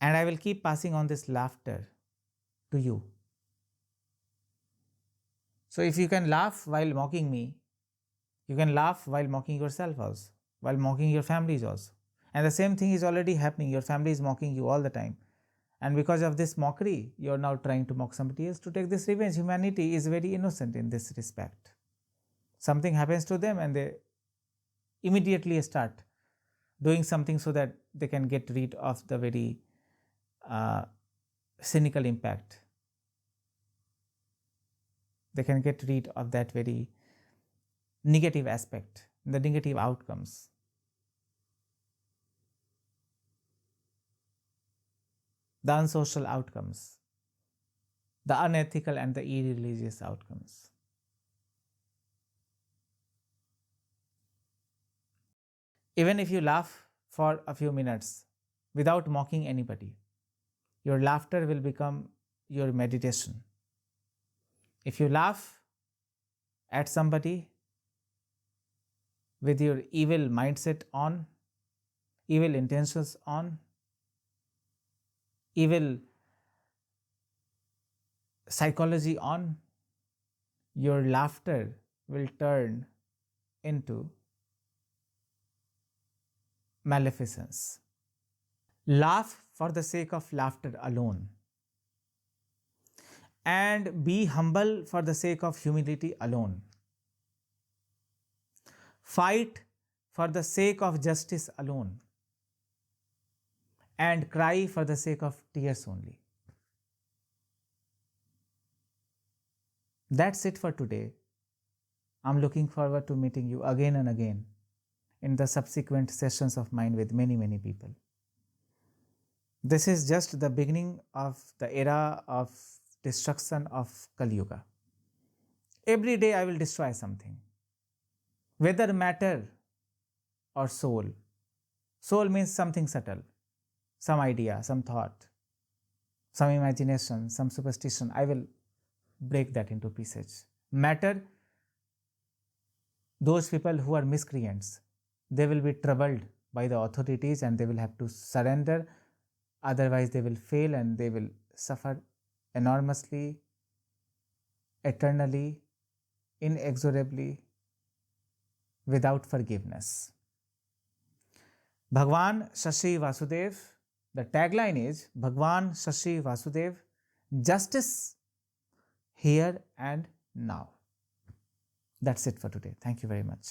And I will keep passing on this laughter to you. So if you can laugh while mocking me, you can laugh while mocking yourself also, while mocking your families also. And the same thing is already happening. Your family is mocking you all the time. And because of this mockery, you are now trying to mock somebody else to take this revenge. Humanity is very innocent in this respect. Something happens to them and they immediately start doing something so that they can get rid of the very cynical impact. They can get rid of that very negative aspect, the negative outcomes. The unsocial outcomes, the unethical and the irreligious outcomes. Even if you laugh for a few minutes without mocking anybody, your laughter will become your meditation. If you laugh at somebody with your evil mindset on, evil intentions on, evil psychology on, your laughter will turn into maleficence. Laugh for the sake of laughter alone, and be humble for the sake of humility alone. Fight for the sake of justice alone, and cry for the sake of tears only. That's it for today. I'm looking forward to meeting you again and again in the subsequent sessions of mine with many, many people. This is just the beginning of the era of destruction of Kali Yuga. Every day I will destroy something, whether matter or soul. Soul means something subtle, some idea, some thought, some imagination, some superstition. I will break that into pieces. Matter, those people who are miscreants, they will be troubled by the authorities and they will have to surrender. Otherwise, they will fail and they will suffer enormously, eternally, inexorably, without forgiveness. Bhagwan Shashi Vasudev, the tagline is Bhagwan Shashi Vasudev, justice here and now. That's it for today. Thank you very much.